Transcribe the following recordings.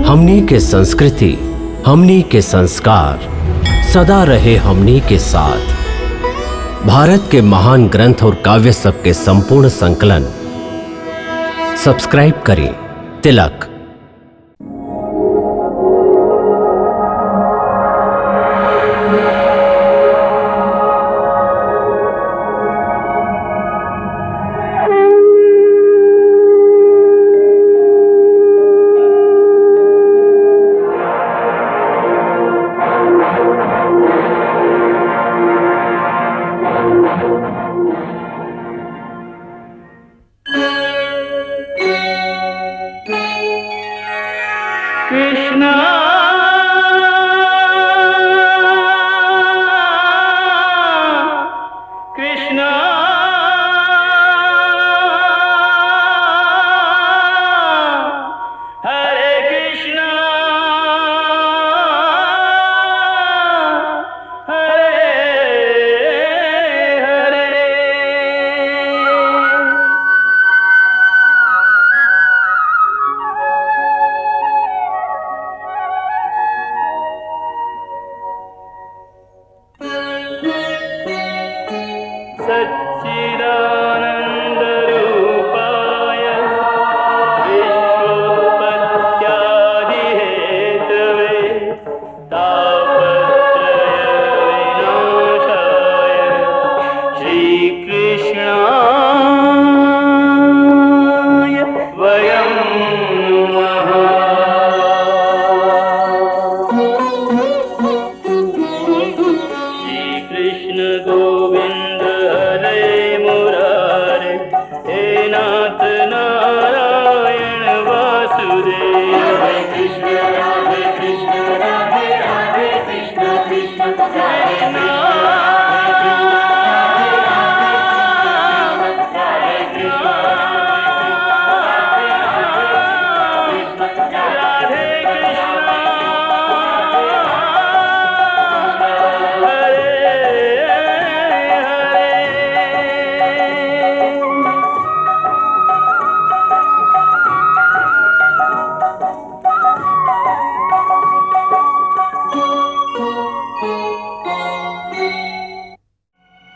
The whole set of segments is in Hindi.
हमनी के संस्कृति, हमनी के संस्कार सदा रहे हमनी के साथ। भारत के महान ग्रंथ और काव्य सब के संपूर्ण संकलन सब्सक्राइब करें तिलक। कृष्णा कृष्णा हरे कृष्णा हरे हरे। सच्चिदानन्दरूपाय विश्वोत्पत्त्यादिहेतवे तापत्रयविनाशाय श्रीकृष्णाय वयं नमः। श्रीकृष्ण गोविंद हरे मुरारे, हे नाथ नारायण वासुदेव। हरे कृष्ण राधे राधे कृष्ण कृष्ण हरे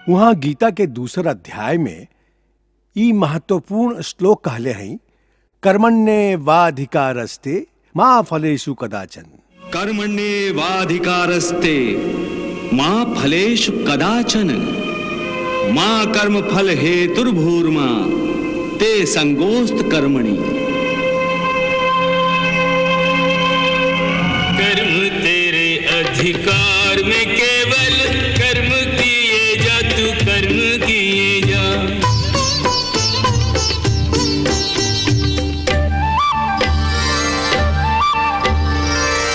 वहां गीता के दूसरा अध्याय में ई महत्वपूर्ण श्लोक कहले हैं, कर्मण्येवाधिकारस्ते मा फलेषु कदाचन। कर्मण्येवाधिकारस्ते मा फलेषु कदाचन मा कर्म फल हेतुर्भूर्मा ते संगोस्त कर्मणि। कर्म तेरे अधिकार में केवल कर्म किए जा, तू कर्म किए जा।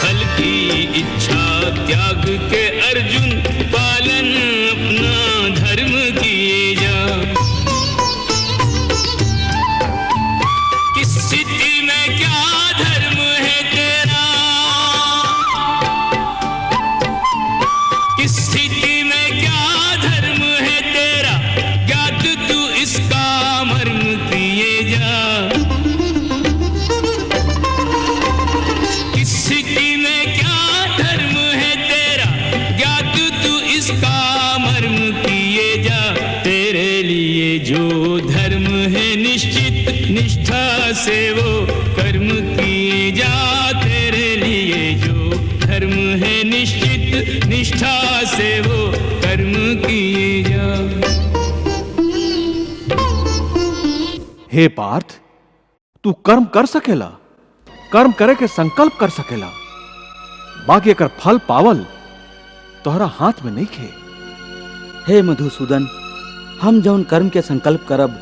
फल की इच्छा त्याग के अर्जुन, पालन अपना धर्म किए जा। किस स्थिति में क्या धर्म है तेरा, किस स्थिति में क्या धर्म है तेरा, ज्ञात तू इसका मर्म किए जा। किस स्थिति में क्या धर्म है तेरा, ज्ञात तू इसका मर्म किए जा। तेरे लिए जो धर्म है निश्चित निष्ठा से वो कर्म किए जा। तेरे लिए जो धर्म है निश्चित निष्ठा से वो कर्म किए जा। हे पार्थ, तू कर्म कर सकेला, कर्म करे के संकल्प कर सकेला, बाकी एकर फल पावल तोहरा हाथ में नहीं खे। हे मधुसूदन, हम जौन कर्म के संकल्प करब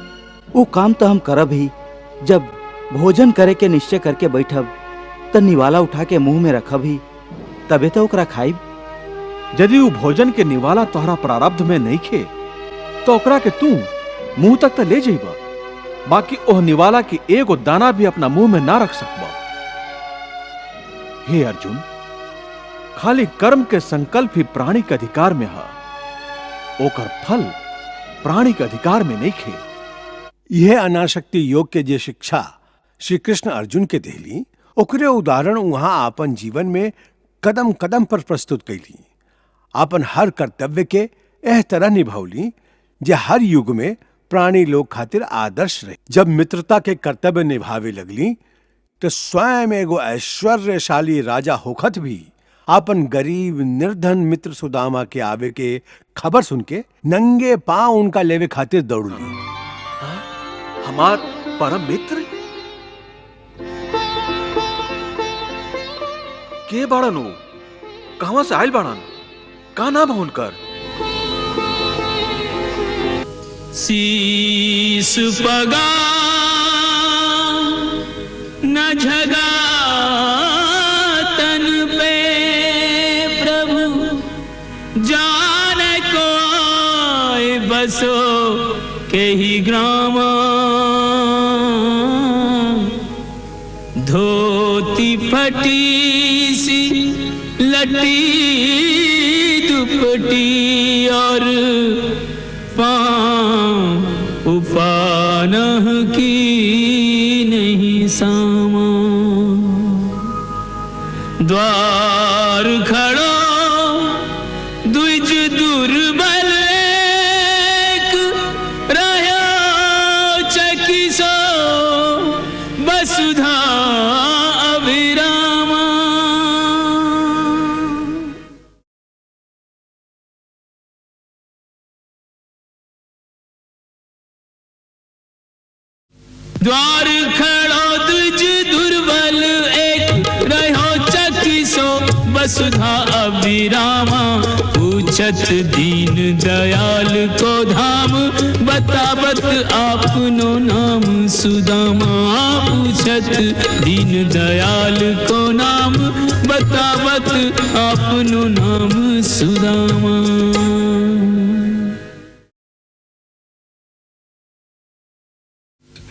वो काम तो हम करब ही। जब भोजन करे के निश्चय करके बैठब त निवाला उठा के मुंह में रखब ही, तबे तो ओकरा खाइब। यदि वो भोजन के निवाला तोहरा प्रारब्ध में नहीं खे तो ओकरा के तू मुंह तक तो ले जाइबा, बाकी ओह निवाला की एगो दाना भी अपना मुंह में ना रख सकबा। हे अर्जुन, खाली कर्म के संकल्प ही प्राणी के अधिकार में है, ओकर फल प्राणी के अधिकार में नहीं खे। यह अनासक्ति योग के जे शिक्षा श्री कृष्ण अर्जुन के देली ओकरे उदाहरण वहां आपन जीवन में कदम कदम पर प्रस्तुत कैली। आपन हर कर्तव्य के एह तरह निभावली जे हर युग में प्राणी लोग खातिर आदर्श रहे। जब मित्रता के कर्तव्य निभावे लगली तो स्वयं एगो ऐश्वर्यशाली राजा होखत भी आपन गरीब निर्धन मित्र सुदामा के आवे के खबर सुन के नंगे पांव उनका लेवे खातिर दौड़ली। हमार परम मित्र के बाड़न हो? कहवा से आयल बाड़न? का नाम है उनकर? शीस पगा न झगा तन पे प्रभु, जाने कोई बसो के ही ग्राम, धोती फटी सी लटी दुपटी और पाँव उपानह की नहीं सामा, द्वार खड़ो द्विज दुर्बल एक, रहो चकिसो वसुधा अभिरामा। द्वार खड़ो द्विज दुर्बल एक, रहो चकिसो वसुधा अभिरामा। पूछत दीन दयाल को धाम, बतावत आपनो नाम सुदामा। पूछत दीन दयाल को नाम, बतावत आपनो नाम सुदामा।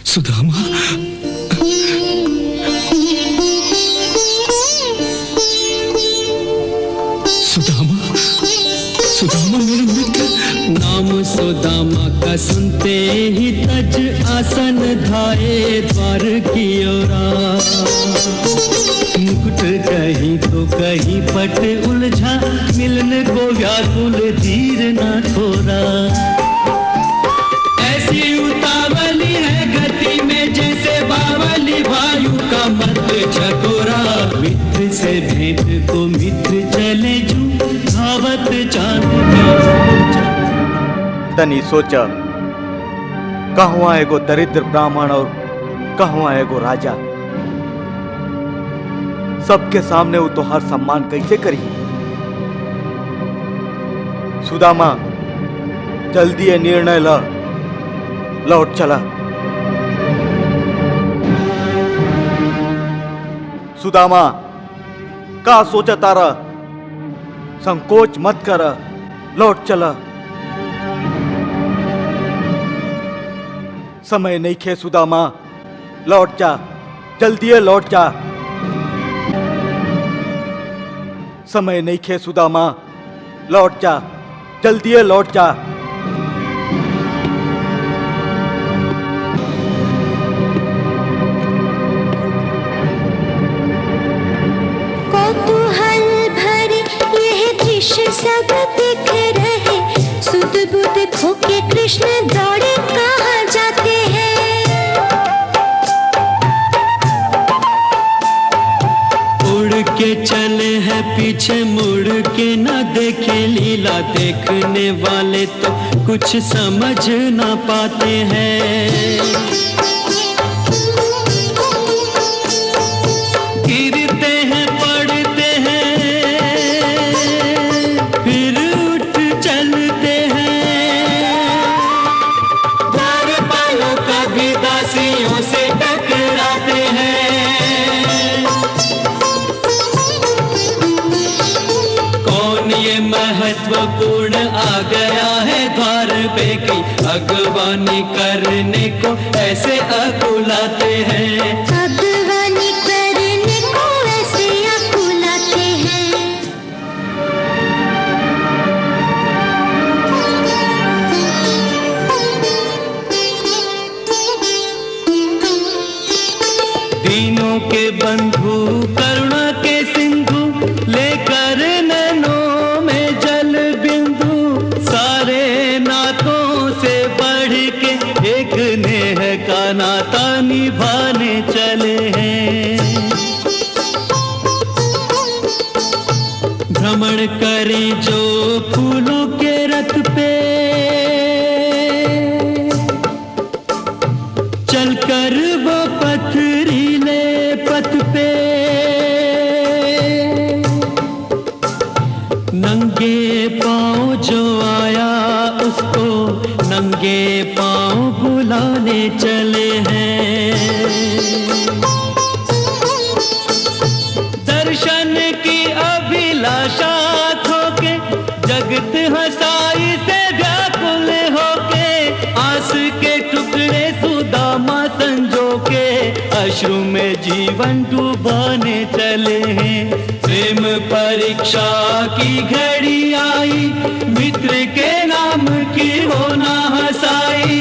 सुदामा, सुदामा, सुदामा मेरे मित्र। नाम सुदामा का सुनते ही तज आसन धाये द्वार की ओरा। मुकुट कहीं तो कहीं पट उलझा, मिलन को व्याकुल धीर न थोरा। ऐसी उतावली है गति में जैसे बावली वायु का मत चकोरा। मित्र से भेंट को मित्र चले जू, धावत चांद तनी सोचा, कहवा एगो दरिद्र ब्राह्मण और कहवा एगो राजा। सबके सामने वो तो हर सम्मान कैसे करी। सुदामा, जल्दी ये निर्णय ला, लौट चला। सुदामा, का सोचा तारा? संकोच मत कर, लौट चला। समय नहीं खे सुदामा, लौट जा, जल्दी लौट जा। समय नहीं खे सुदामा, लौट जा, जल्दी लौट जा। कौतूहल भरे यह दृश्य सब दिख रहे, सुध बुध खोके कृष्ण दौड़े कहाँ जाते हैं। उड़ के चले हैं पीछे मुड़ के न देखे लीला, देखने वाले तो कुछ समझ ना पाते हैं। गिरते हैं पड़ते हैं फिर उठ चलते हैं, द्वार पालों कभी दासियों से टकराते हैं। कौन ये महत्वपूर्ण आ गया है द्वार पे की, अगवानी करने को ऐसे अकुलाते हैं। अगवानी करने को ऐसे अकुलाते हैं। दीनों के बंधु बंधु करुणा के सिंधु लेकर नैनों में जल बिंदु, सारे नातों से बढ़ के एक नेह का नाता निभाने चले हैं। भ्रमण करें जो फूलों के रथ पे, चलकर वो पथरीले पथ पे, नंगे पाँव जो आया उसको नंगे पाँव बुलाने चले हैं। दर्शन की अभिलाषा खोके जगत हंसाई से व्याकुल होके, आस के टुकड़े सुदामा संजो के अश्रु में जीवन डुबाने चले हैं। प्रेम परीक्षा की घड़ी आई, मित्र के नाम की होना हंसाई,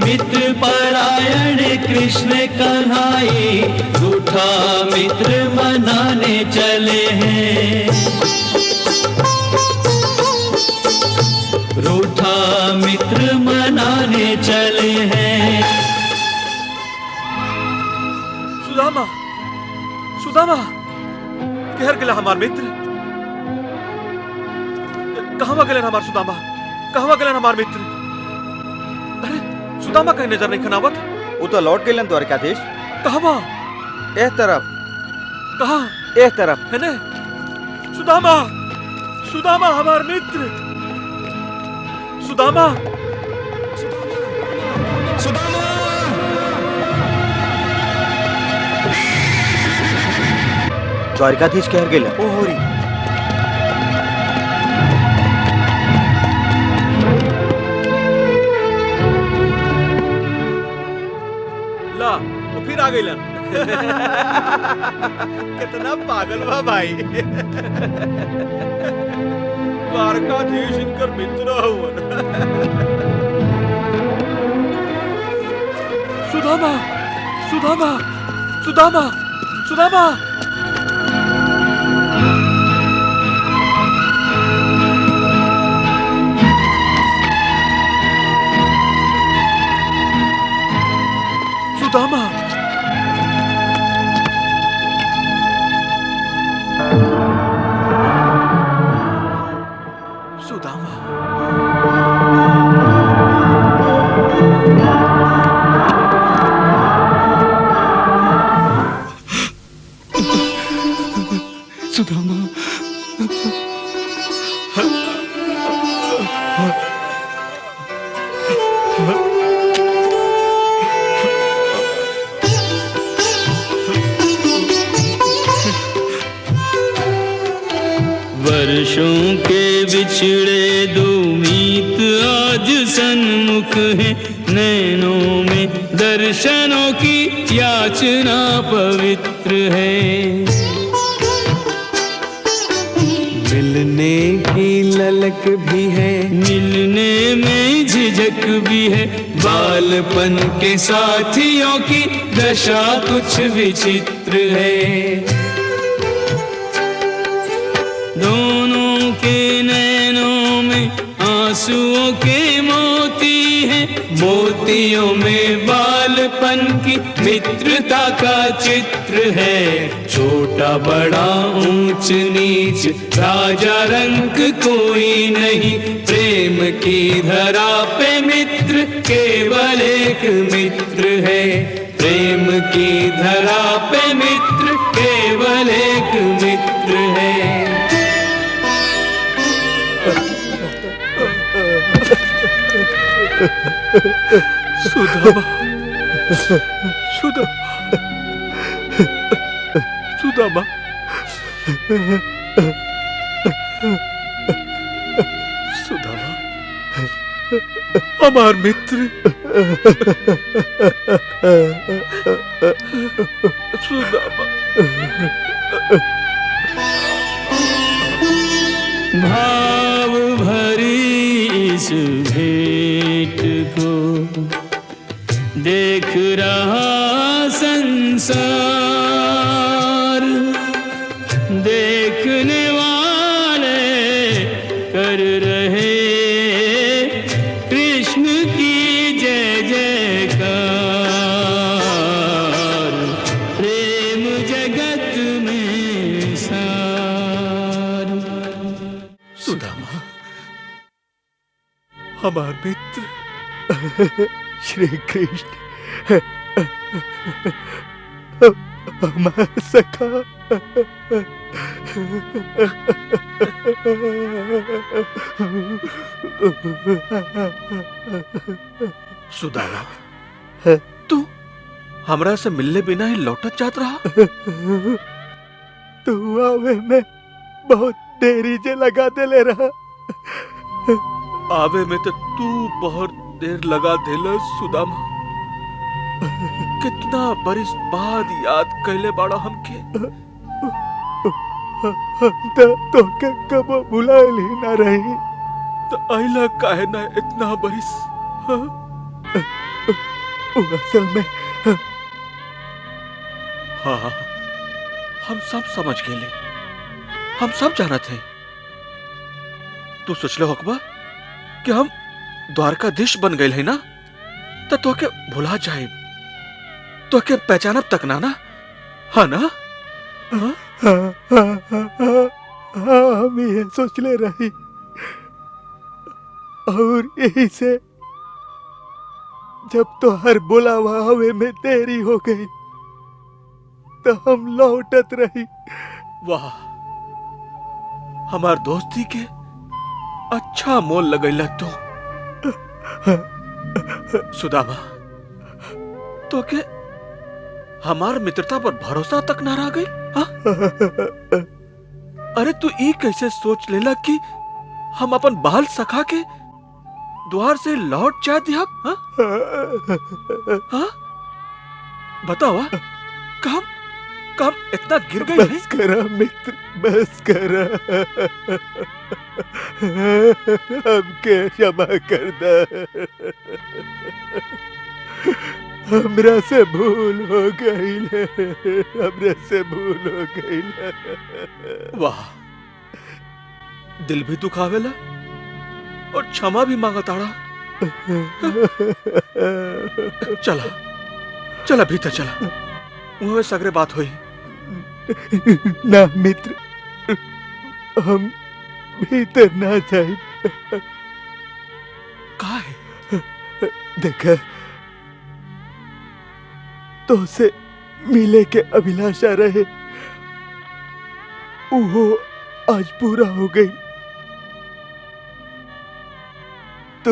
मित्र परायण कृष्ण कन्हाई, रूठा मित्र मनाने चले हैं। रूठा मित्र मनाने चले हैं। सुदामा, सुदामा, कहर गेला हमार मित्र, कहवा गेलन हमार सुदामा, कहवा गेलन हमार मित्र? अरे सुदामा कहीं नजर नहीं खनावत। वो तो लौट गेलन द्वारकाधीश। कहवा? एह तरफ। कहा? एह तरफ है ने? सुदामा, सुदामा हमार मित्र, सुदामा, सुदामा। द्वारकाधीश कहर गेला। ओ होरी। ला, वो फिर आ गइलन। कितना पागल बा भाई। द्वारकाधीश इनकर मित्र हुवन। सुदामा, सुदामा, सुदामा, सुदामा। सुदामा, सुदामा, सुदामा, वर्षों के बिछड़े दो मीत आज सन्मुख है, नैनों में दर्शनों की याचना पवित्र है। मिलने की ललक भी है, मिलने में झिझक भी है, बालपन के साथियों की दशा कुछ विचित्र है। दोनों के नैनों में आंसुओं के मोती हैं, मोतियों में बालपन की मित्रता का चित्र है। छोटा बड़ा ऊंच नीच राजा रंग कोई नहीं, प्रेम की धरा पे मित्र केवल एक मित्र है। प्रेम की धरा पे मित्र केवल एक मित्र है। सुदामा, सुदामा, सुदामा, सुदामा, हमार मित्र, सुदामा। भाव भरी इस भेंट को देख रहा संसार, पर रहे कृष्ण की जय जयकार, प्रेम जगत में सार। सुदामा, हमार मित्र श्री कृष्ण, हमार सखा, सुदामा, तू हमरा से मिलने बिना ही लौटत जात रहा? तू आवे में बहुत देरी जे लगा देले रहा। आवे में तो तू बहुत देर लगा देला सुदामा। कितना बरिस बाद याद कैले बाड़ा हमके। हम तो के कबो भुलाइल ही ना रही। तो आइला काहे ना इतना बरिस? असल में हाँ, हम सब समझ गए, हम सब जानत हैं। तू सोचले होकबा कि हम द्वारकाधीश बन गए है ना, तो तोके भुला जाए, तोके पहचानब तक ना ना, हाँ ना? हाँ? हम ये सोचले रही और यही से जब तो हर बुलावा आवे में देरी हो गई तो हम लौटत रही। वाह, हमार दोस्ती के अच्छा मोल लगैला तो। सुदामा, तो के हमार मित्रता पर भरोसा तक ना रह गई? अरे तू ई कैसे सोच लेला कि हम अपन बाल सखा के द्वार से लौट जा दिया? हाँ? बताओ, काम इतना गिर गई है? बस करा मित्र, बस करा। हमके क्षमा कर दे। हमरा से भूल हो गई, हमरा से भूल हो गई। वाह, दिल भी दुखावेला और क्षमा भी मांगताड़ा। चला चला भीतर चला, वहां सगरे बात हुई। ना मित्र, हम भीतर ना जाए। काहे? देखा, तो से मिले के अभिलाषा रहे, वो आज पूरा हो गई। तो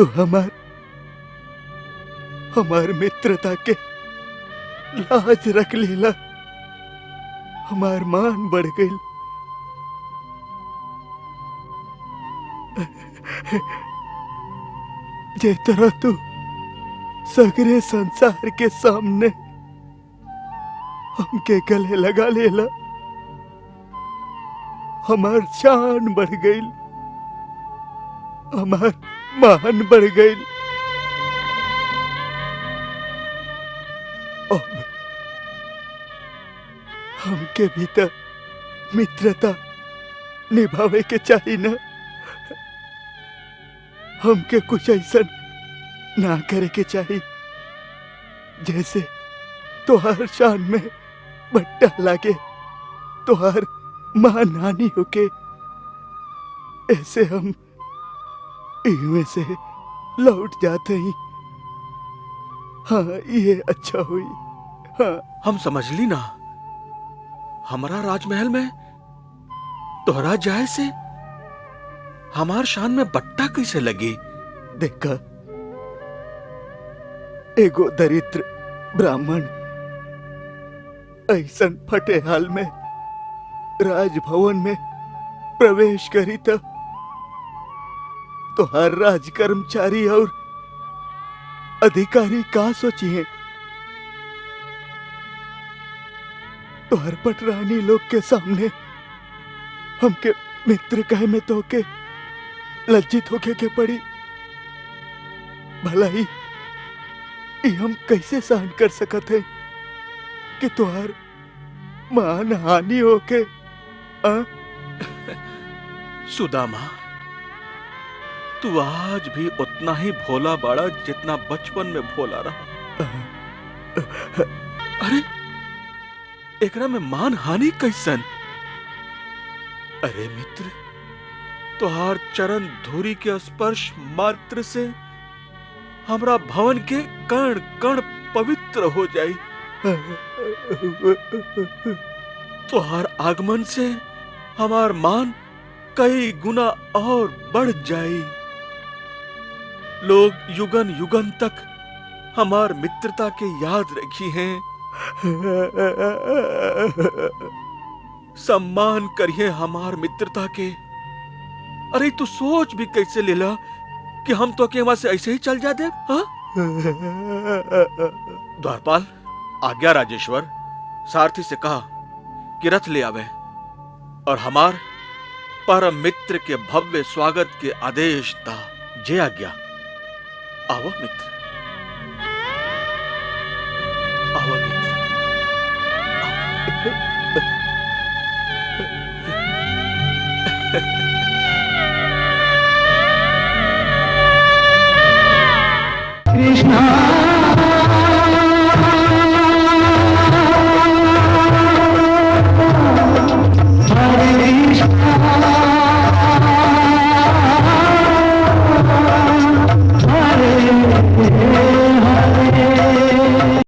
हमार मित्रता के लाज रख लेला, हमार मान बढ़ गई। जे तरह तू सगरे संसार के सामने हमके गले लगा लेला, हमार शान बढ़ गई, हमार मान बढ़ गई। अब हमके भी तो मित्रता निभावे के चाहिए ना। हमके कुछ ऐसा ना करे के चाहिए जैसे तोहार शान में बट्टा लागे, तोहार मान हानि होके। ऐसे हम इनमें से लौट जाते ही। हाँ, ये अच्छा हुई। हाँ, हम समझ ली ना, हमारा राजमहल में तोहरा जाए से हमार शान में बट्टा कैसे लगी? देखा, एगो दरिद्र ब्राह्मण ऐसन फटे हाल में राजभवन में प्रवेश करी तो हर राज कर्मचारी और अधिकारी का सोचिए? तो हर पटरानी लोग के सामने हमके मित्र कहे में तो के लज्जित होके के पड़ी। भला ही हम कैसे सहन कर सकत है कि तुहार मान हानि होके? सुदामा, तू आज भी उतना ही भोला बाड़ा जितना बचपन में भोला रहा। अरे एकरा में मान हानि कैसन? अरे मित्र, तुहार चरण धूरी के स्पर्श मात्र से हमरा भवन के कण कण पवित्र हो जाई। तुहार आगमन से हमार मान कई गुना और बढ़ जाई। लोग युगन युगन तक हमार मित्रता के याद रखी हैं। सम्मान करिए हमार मित्रता के। अरे तू सोच भी कैसे लेला कि हम तो के वहां से ऐसे ही चल जाते? हाँ? द्वारपाल, आज्ञा राजेश्वर, सारथी से कहा कि रथ ले आवे और हमार परम मित्र के भव्य स्वागत के आदेश दा। जय आज्ञा। आओ मित्र, आओ मित्र। कृष्णा